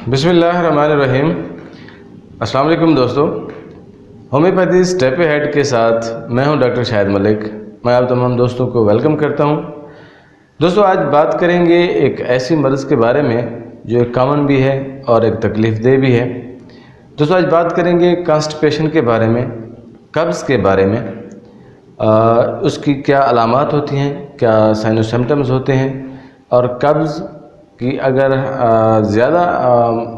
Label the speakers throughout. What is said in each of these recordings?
Speaker 1: बिस्मिल्लाहिर्रहमानिर्रहीम। अस्सलाम वालेकुम दोस्तों, होम्योपैथी स्टेप हेड के साथ मैं हूं डॉक्टर शाहिद मलिक। मैं आप तमाम दोस्तों को वेलकम करता हूं। दोस्तों, आज बात करेंगे एक ऐसी मर्ज़ के बारे में जो एक कॉमन भी है और एक तकलीफ़ दह भी है। दोस्तों, आज बात करेंगे कॉन्स्टिपेशन के बारे में, कब्ज़ के बारे में। उसकी क्या अलामात होती हैं, क्या साइन और सिम्टम्स होते हैं, और कब्ज़ कि अगर ज़्यादा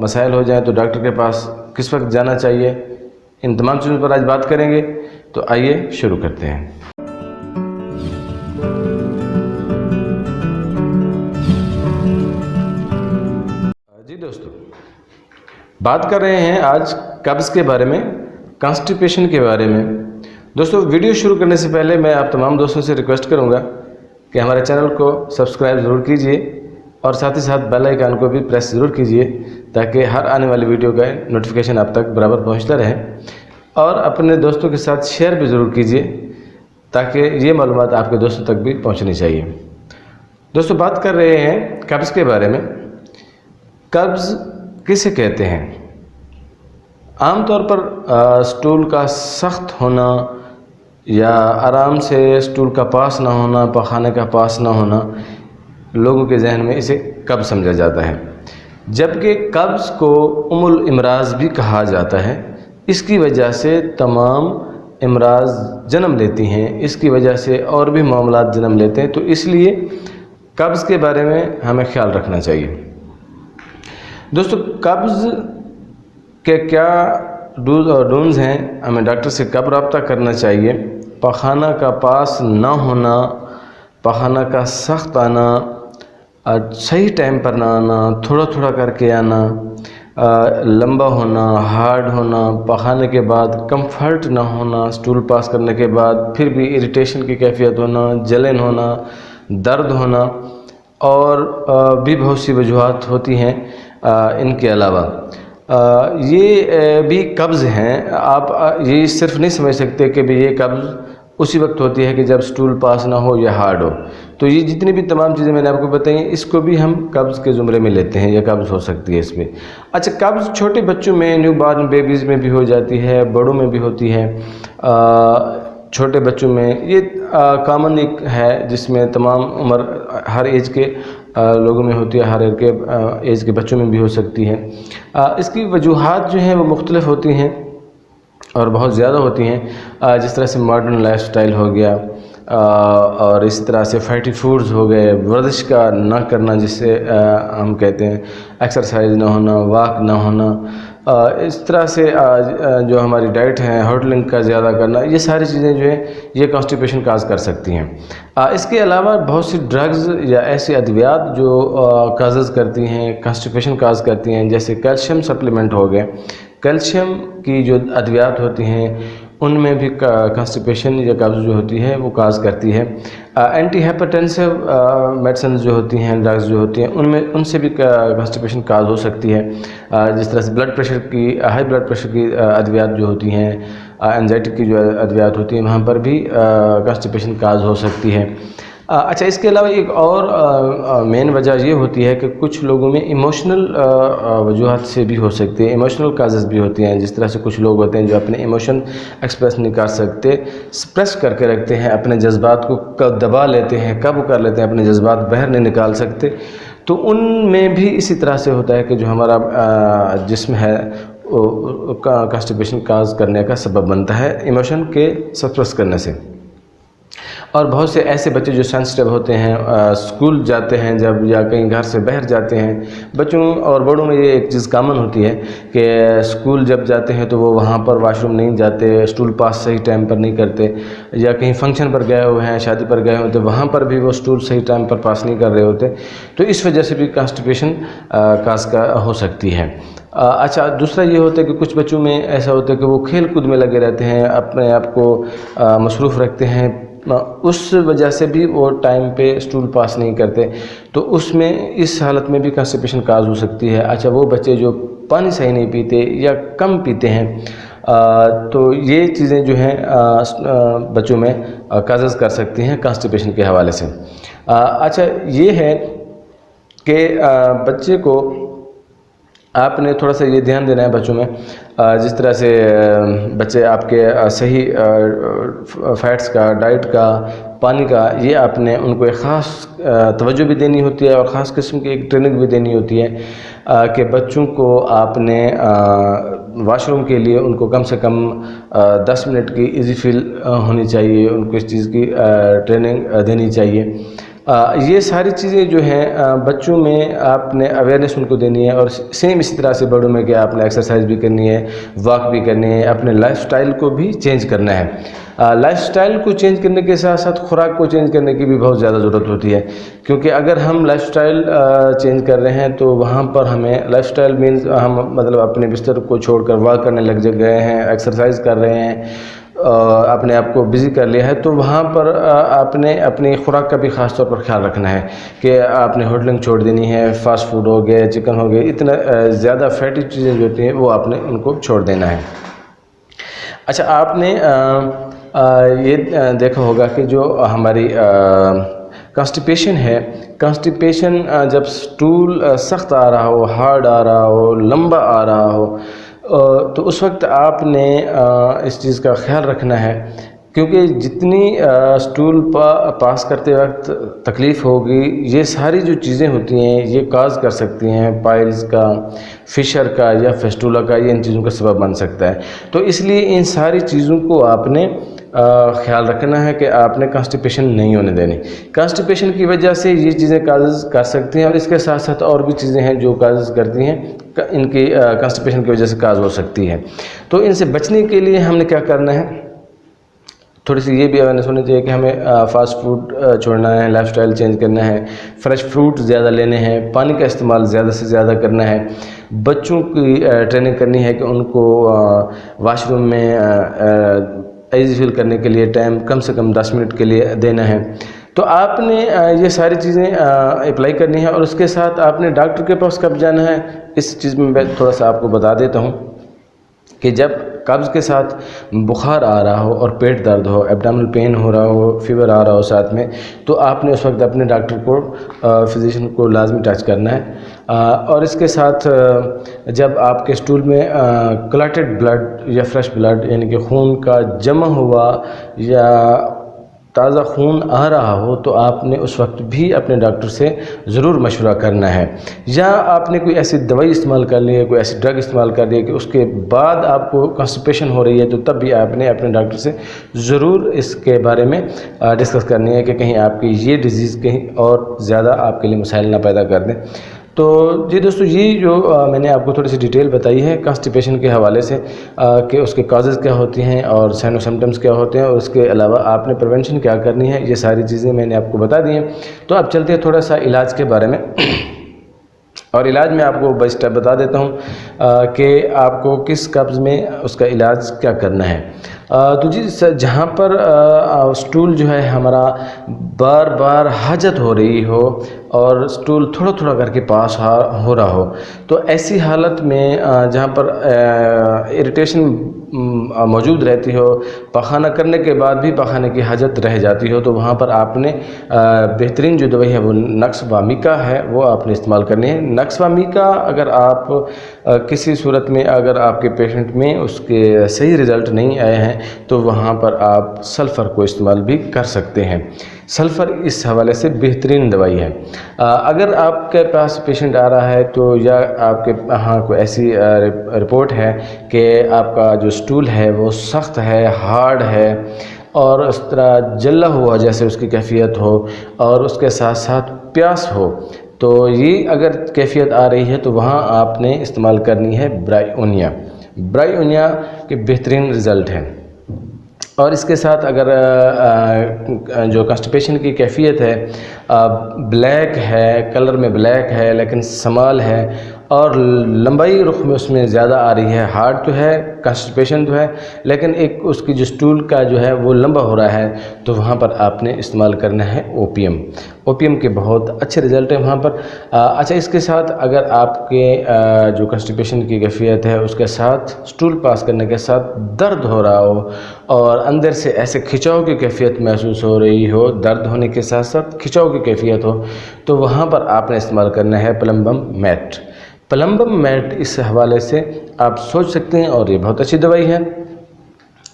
Speaker 1: मसाइल हो जाए तो डॉक्टर के पास किस वक्त जाना चाहिए, इन तमाम चीज़ों पर आज बात करेंगे। तो आइए शुरू करते हैं। जी दोस्तों, बात कर रहे हैं आज कब्ज़ के बारे में, कॉन्स्टिपेशन के बारे में। दोस्तों, वीडियो शुरू करने से पहले मैं आप तमाम दोस्तों से रिक्वेस्ट करूंगा कि हमारे चैनल को सब्सक्राइब ज़रूर कीजिए और साथ ही साथ बेल आइकन को भी प्रेस ज़रूर कीजिए ताकि हर आने वाली वीडियो का नोटिफिकेशन आप तक बराबर पहुंचता रहे। और अपने दोस्तों के साथ शेयर भी ज़रूर कीजिए ताकि ये मालूमात आपके दोस्तों तक भी पहुंचनी चाहिए। दोस्तों, बात कर रहे हैं कब्ज़ के बारे में। कब्ज़ किसे कहते हैं? आमतौर पर स्टूल का सख्त होना या आराम से स्टूल का पास ना होना, पखाने का पास ना होना, लोगों के जहन में इसे कब्ज़ समझा जाता है। जबकि कब्ज़ को उमुल इमराज़ भी कहा जाता है। इसकी वजह से तमाम इमराज़ जन्म लेती हैं, इसकी वजह से और भी मामलात जन्म लेते हैं। तो इसलिए कब्ज़ के बारे में हमें ख्याल रखना चाहिए। दोस्तों, कब्ज़ के क्या डूज़ और डोंट्स हैं, हमें डॉक्टर से कब रब्ता करना चाहिए? पखाना का पास ना होना, पखाना का सख्त आना, सही टाइम पर ना आना, थोड़ा थोड़ा करके आना, लंबा होना, हार्ड होना, पखाने के बाद कंफर्ट ना होना, स्टूल पास करने के बाद फिर भी इरिटेशन की कैफियत होना, जलन होना, दर्द होना, और भी बहुत सी वजूहात होती हैं। इनके अलावा ये भी कब्ज़ हैं। आप ये सिर्फ नहीं समझ सकते कि भी ये कब्ज़ उसी वक्त होती है कि जब स्टूल पास ना हो या हार्ड हो। तो ये जितनी भी तमाम चीज़ें मैंने आपको बताई हैं, इसको भी हम कब्ज़ के ज़ुमरे में लेते हैं, या कब्ज़ हो सकती है इसमें। अच्छा, कब्ज़ छोटे बच्चों में, न्यू बॉर्न बेबीज़ में भी हो जाती है, बड़ों में भी होती है। छोटे बच्चों में ये कॉमन एक है जिसमें तमाम उम्र हर एज के लोगों में होती है, हर एज के बच्चों में भी हो सकती है। इसकी वजूहात जो हैं वो मुख्तलिफ होती हैं और बहुत ज़्यादा होती हैं। जिस तरह से मॉडर्न लाइफस्टाइल हो गया, और इस तरह से फैटी फूड्स हो गए, वर्जिश का ना करना जिससे हम कहते हैं, एक्सरसाइज ना होना, वॉक ना होना, इस तरह से जो हमारी डाइट है, होटलिंग का ज़्यादा करना, ये सारी चीज़ें जो है ये कॉन्स्टिपेशन काज कर सकती हैं। इसके अलावा बहुत सी ड्रग्स या ऐसी अद्वियात जो काजेज़ करती हैं, कॉन्स्टिपेशन काज करती हैं, जैसे कैल्शियम सप्लीमेंट हो गए। कैल्शियम की जो अद्वियात होती हैं उनमें भी कॉन्स्टिपेशन या कब्ज़ जो होती है वो काज करती है। एंटी हाइपरटेंसिव मेडिसिन जो होती हैं, ड्रग्स जो होती हैं, उनसे भी कॉन्स्टिपेशन काज हो सकती है। जिस तरह से ब्लड प्रेशर की, हाई ब्लड प्रेशर की अद्वियात जो होती हैं, एंजाइटी की जो अद्वियात होती हैं, वहाँ पर भी कॉन्स्टिपेशन काज हो सकती है। अच्छा, इसके अलावा एक और मेन वजह ये होती है कि कुछ लोगों में इमोशनल वजूहात से भी हो सकती है, इमोशनल काजेज़ भी होती हैं। जिस तरह से कुछ लोग होते हैं जो अपने इमोशन एक्सप्रेस नहीं कर सकते, सप्रेस करके रखते हैं, अपने जज्बात को दबा लेते हैं, काबू कर लेते हैं, अपने जज्बात बाहर नहीं निकाल सकते। तो उनमें भी इसी तरह से होता है कि जो हमारा जिस्म है कॉन्स्टिपेशन काज करने का सबब बनता है इमोशन के सप्रेस करने से। और बहुत से ऐसे बच्चे जो सेंसिटिव होते हैं, स्कूल जाते हैं जब, या कहीं घर से बाहर जाते हैं, बच्चों और बड़ों में ये एक चीज़ कॉमन होती है कि स्कूल जब जाते हैं तो वो वहाँ पर वॉशरूम नहीं जाते, स्टूल पास सही टाइम पर नहीं करते, या कहीं फंक्शन पर गए हुए हैं, शादी पर गए होते, वहाँ पर भी वो स्टूल सही टाइम पर पास नहीं कर रहे होते। तो इस वजह से भी कॉन्स्टिपेशन काज का हो सकती है। अच्छा, दूसरा ये होता है कि कुछ बच्चों में ऐसा होता है कि वो खेल कूद में लगे रहते हैं, अपने आप को मसरूफ़ रखते हैं, उस वजह से भी वो टाइम पे स्टूल पास नहीं करते। तो उसमें इस हालत में भी कॉन्स्टिपेशन काज हो सकती है। अच्छा, वो बच्चे जो पानी सही नहीं पीते या कम पीते हैं, तो ये चीज़ें जो हैं बच्चों में काजेज़ कर सकती हैं कॉन्स्टिपेशन के हवाले से। अच्छा, ये है कि बच्चे को آپ نے تھوڑا سا یہ دھیان دینا ہے بچوں میں، جس طرح سے بچے آپ کے صحیح فیٹس کا، ڈائٹ کا، پانی کا، یہ آپ نے ان کو ایک خاص توجہ بھی دینی ہوتی ہے اور خاص قسم کی ایک ٹریننگ بھی دینی ہوتی ہے کہ بچوں کو آپ نے واش روم کے لیے ان کو کم سے کم 10 منٹ کی ایزی فیل ہونی چاہیے، ان کو اس چیز کی ٹریننگ دینی چاہیے۔ یہ ساری چیزیں جو ہیں بچوں میں آپ نے اویئرنیس ان کو دینی ہے، اور سیم اسی طرح سے بڑوں میں کہ آپ نے ایکسرسائز بھی کرنی ہے، واک بھی کرنی ہے، اپنے لائف سٹائل کو بھی چینج کرنا ہے۔ لائف سٹائل کو چینج کرنے کے ساتھ ساتھ خوراک کو چینج کرنے کی بھی بہت زیادہ ضرورت ہوتی ہے، کیونکہ اگر ہم لائف سٹائل چینج کر رہے ہیں تو وہاں پر ہمیں لائف سٹائل مینز ہم مطلب اپنے بستر کو چھوڑ کر واک کرنے لگ گئے ہیں، ایکسرسائز کر رہے ہیں، اپنے آپ کو بزی کر لیا ہے، تو وہاں پر آپ نے اپنی خوراک کا بھی خاص طور پر خیال رکھنا ہے کہ آپ نے ہوٹلنگ چھوڑ دینی ہے، فاسٹ فوڈ ہو گیا، چکن ہو گیا، اتنا زیادہ فیٹی چیزیں جو ہوتی ہیں وہ آپ نے ان کو چھوڑ دینا ہے۔ اچھا، آپ نے یہ دیکھا ہوگا کہ جو ہماری کانسٹیپیشن ہے، کانسٹیپیشن جب سٹول سخت آ رہا ہو، ہارڈ آ رہا ہو، لمبا آ رہا ہو، تو اس وقت آپ نے اس چیز کا خیال رکھنا ہے، کیونکہ جتنی سٹول پاس کرتے وقت تکلیف ہوگی، یہ ساری جو چیزیں ہوتی ہیں یہ کاز کر سکتی ہیں پائلز کا، فشر کا یا فیسٹولا کا، یہ ان چیزوں کا سبب بن سکتا ہے۔ تو اس لیے ان ساری چیزوں کو آپ نے خیال رکھنا ہے کہ آپ نے کانسٹیپیشن نہیں ہونے دینی۔ کانسٹیپیشن کی وجہ سے یہ چیزیں کاز کر سکتی ہیں، اور اس کے ساتھ ساتھ اور بھی چیزیں ہیں جو کاز کرتی ہیں، ان کی کانسٹیپیشن کی وجہ سے کاز ہو سکتی ہے۔ تو ان سے بچنے کے لیے ہم نے کیا کرنا ہے، تھوڑی سی یہ بھی اویئرنیس ہونی چاہیے کہ ہمیں فاسٹ فوڈ چھوڑنا ہے، لائف سٹائل چینج کرنا ہے، فریش فروٹ زیادہ لینے ہیں، پانی کا استعمال زیادہ سے زیادہ کرنا ہے، بچوں کی ٹریننگ کرنی ہے کہ ان کو واش روم میں ایزی فیل کرنے کے لیے ٹائم کم سے کم 10 منٹ کے لیے دینا ہے۔ تو آپ نے یہ ساری چیزیں اپلائی کرنی ہے، اور اس کے ساتھ آپ نے ڈاکٹر کے پاس کب جانا ہے، اس چیز میں تھوڑا سا آپ کو بتا دیتا ہوں کہ جب قبض کے ساتھ بخار آ رہا ہو اور پیٹ درد ہو، ایبڈامنل پین ہو رہا ہو، فیور آ رہا ہو ساتھ میں، تو آپ نے اس وقت اپنے ڈاکٹر کو، فزیشین کو لازمی ٹچ کرنا ہے۔ اور اس کے ساتھ جب آپ کے سٹول میں کلاٹڈ بلڈ یا فریش بلڈ یعنی کہ خون کا جمع ہوا یا تازہ خون آ رہا ہو، تو آپ نے اس وقت بھی اپنے ڈاکٹر سے ضرور مشورہ کرنا ہے، یا آپ نے کوئی ایسی دوائی استعمال کر لی ہے، کوئی ایسی ڈرگ استعمال کر لی ہے کہ اس کے بعد آپ کو کانسٹیپیشن ہو رہی ہے، تو تب بھی آپ نے اپنے ڈاکٹر سے ضرور اس کے بارے میں ڈسکس کرنی ہے کہ کہیں آپ کی یہ ڈیزیز کہیں اور زیادہ آپ کے لیے مسائل نہ پیدا کر دیں۔ تو جی دوستو، یہ جو میں نے آپ کو تھوڑی سی ڈیٹیل بتائی ہے کانسٹیپیشن کے حوالے سے کہ اس کے کازز کیا ہوتی ہیں اور سائن و سمٹمز کیا ہوتے ہیں، اور اس کے علاوہ آپ نے پریونشن کیا کرنی ہے، یہ ساری چیزیں میں نے آپ کو بتا دی ہیں۔ تو اب چلتے ہیں تھوڑا سا علاج کے بارے میں، اور علاج میں آپ کو بائی اسٹیپ بتا دیتا ہوں کہ آپ کو کس قبض میں اس کا علاج کیا کرنا ہے۔ تو جی جہاں پر سٹول جو ہے ہمارا بار بار حاجت ہو رہی ہو اور سٹول تھوڑا تھوڑا کر کے پاس ہو رہا ہو، تو ایسی حالت میں جہاں پر اریٹیشن موجود رہتی ہو، پخانہ کرنے کے بعد بھی پخانے کی حاجت رہ جاتی ہو، تو وہاں پر آپ نے بہترین جو دوائی ہے وہ نکس وامیکا ہے، وہ آپ نے استعمال کرنی ہے۔ نکس وامیکا اگر آپ کسی صورت میں اگر آپ کے پیشنٹ میں اس کے صحیح رزلٹ نہیں آئے ہیں تو وہاں پر آپ سلفر کو استعمال بھی کر سکتے ہیں۔ سلفر اس حوالے سے بہترین دوائی ہے۔ اگر آپ کے پاس پیشنٹ آ رہا ہے تو یا آپ کے ہاں کوئی ایسی رپورٹ ہے کہ آپ کا جو سٹول ہے وہ سخت ہے، ہارڈ ہے، اور اس طرح جلا ہوا جیسے اس کی کیفیت ہو، اور اس کے ساتھ ساتھ پیاس ہو، تو یہ اگر کیفیت آ رہی ہے تو وہاں آپ نے استعمال کرنی ہے برائیونیا۔ برائیونیا کے بہترین رزلٹ ہیں۔ اور اس کے ساتھ اگر جو کانسٹیپیشن کی کیفیت ہے بلیک ہے، کلر میں بلیک ہے لیکن سمال ہے، اور لمبائی رخ میں اس میں زیادہ آ رہی ہے، ہارڈ تو ہے، کانسٹیپیشن تو ہے، لیکن ایک اس کی جو سٹول کا جو ہے وہ لمبا ہو رہا ہے، تو وہاں پر آپ نے استعمال کرنا ہے اوپیم۔ اوپیم کے بہت اچھے رزلٹ ہیں وہاں پر۔ اچھا، اس کے ساتھ اگر آپ کے جو کانسٹیپیشن کی کیفیت ہے اس کے ساتھ سٹول پاس کرنے کے ساتھ درد ہو رہا ہو اور اندر سے ایسے کھچاؤ کی کیفیت محسوس ہو رہی ہو، درد ہونے کے ساتھ ساتھ کھچاؤ کی کیفیت ہو، تو وہاں پر آپ نے استعمال کرنا ہے پلمبم میٹ۔ प्लम्बम मैट इस हवाले से आप सोच सकते हैं और ये बहुत अच्छी दवाई है।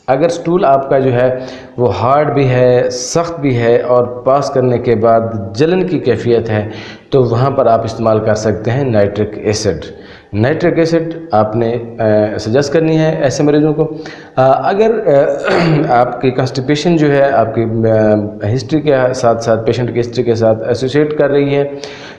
Speaker 1: अगर स्टूल आपका जो है वो हार्ड भी है, सख्त भी है और पास करने के बाद जलन की कैफियत है, तो वहाँ पर आप इस्तेमाल कर सकते हैं नाइट्रिक एसिड। नाइट्रिक एसिड आपने सजेस्ट करनी है ऐसे मरीज़ों को। अगर आपकी कॉन्स्टिपेशन जो है आपकी हिस्ट्री के साथ साथ, पेशेंट की हिस्ट्री के साथ एसोसिएट कर रही है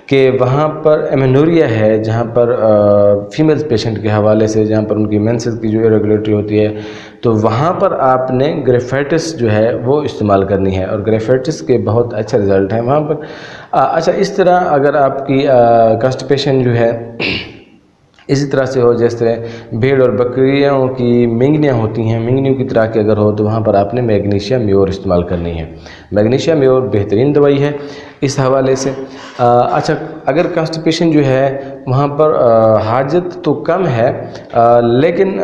Speaker 1: कि वहाँ पर एमेनोरिया है, जहाँ पर फीमेल पेशेंट के हवाले से जहाँ पर उनकी मेंसेस की जो इरेगुलरिटी होती है, तो वहाँ पर आपने ग्रेफाइटिस जो है वो इस्तेमाल करनी है और ग्रेफाइटिस के बहुत अच्छे रिज़ल्ट हैं वहाँ पर। अच्छा, इस तरह अगर आपकी कॉन्स्टिपेशन जो है इसी तरह से हो जैसे भेड़ और बकरियों की मिंगनियाँ होती हैं, मिंगनियों की तरह की अगर हो, तो वहाँ पर आपने मैग्नीशिया म्योर इस्तेमाल करनी है। मैग्नीशिया म्योर बेहतरीन दवाई है इस हवाले से। अच्छा, अगर कॉन्स्टिपेशन जो है वहाँ पर हाजत तो कम है, लेकिन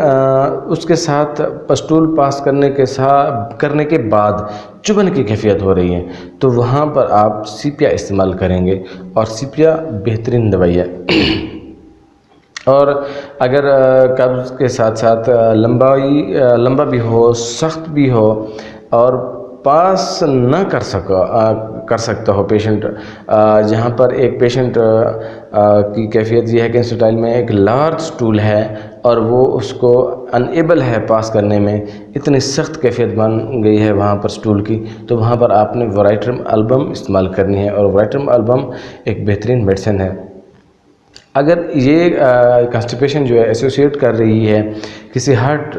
Speaker 1: उसके साथ स्टूल पास करने के बाद चुभन की कैफियत हो रही है, तो वहाँ पर आप सीपिया इस्तेमाल करेंगे और सीपिया बेहतरीन दवाई है। और अगर कब्ज़ के साथ साथ लंबा भी हो, सख्त भी हो और पास न कर सकता हो पेशेंट, जहाँ पर एक पेशेंट की कैफियत ये है कि इंस्टाइल में एक लार्ज स्टूल है और वो उसको अनएबल है पास करने में, इतनी सख्त कैफियत बन गई है वहाँ पर स्टूल की, तो वहाँ पर आपने वराइट्रम अल्बम इस्तेमाल करनी है। और वराइट्रम अल्बम एक बेहतरीन मेडिसिन है। अगर ये कॉन्स्टिपेशन जो है एसोसिएट कर रही है किसी हार्ट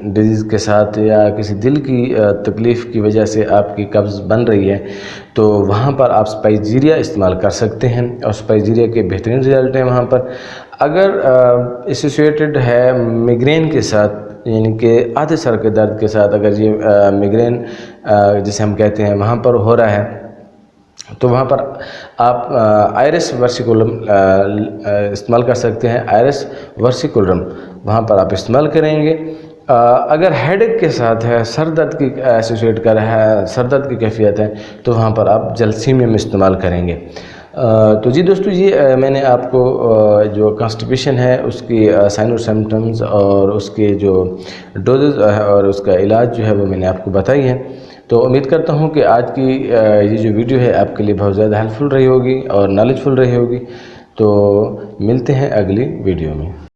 Speaker 1: डिजीज़ के साथ या किसी दिल की तकलीफ़ की वजह से आपकी कब्ज़ बन रही है, तो वहाँ पर आप स्पाइजीरिया इस्तेमाल कर सकते हैं और स्पाइजीरिया के बेहतरीन रिज़ल्ट हैं वहाँ पर। अगर एसोसिएटेड है मिग्रेन के साथ, यानी कि आधे सर के दर्द के साथ, अगर ये मिग्रेन जिसे हम कहते हैं वहाँ पर हो रहा है, तो वहाँ पर आप आयरिस वर्सिकुलम इस्तेमाल कर सकते हैं। आयरिस वर्सिकुलम वहाँ पर आप इस्तेमाल करेंगे। अगर हेडेक के साथ है, सर दर्द की एसोसिएट कर रहा है, सर दर्द की कैफियत है, तो वहाँ पर आप जलसीमियम इस्तेमाल करेंगे। तो जी दोस्तों, ये मैंने आपको जो कॉन्स्टिपेशन है उसकी साइन और सिम्टम्स और उसके जो डोजेज और उसका इलाज जो है वो मैंने आपको बताई है। तो उम्मीद करता हूँ कि आज की ये जो वीडियो है आपके लिए बहुत ज़्यादा हेल्पफुल रही होगी और नॉलेजफुल रही होगी। तो मिलते हैं अगली वीडियो में।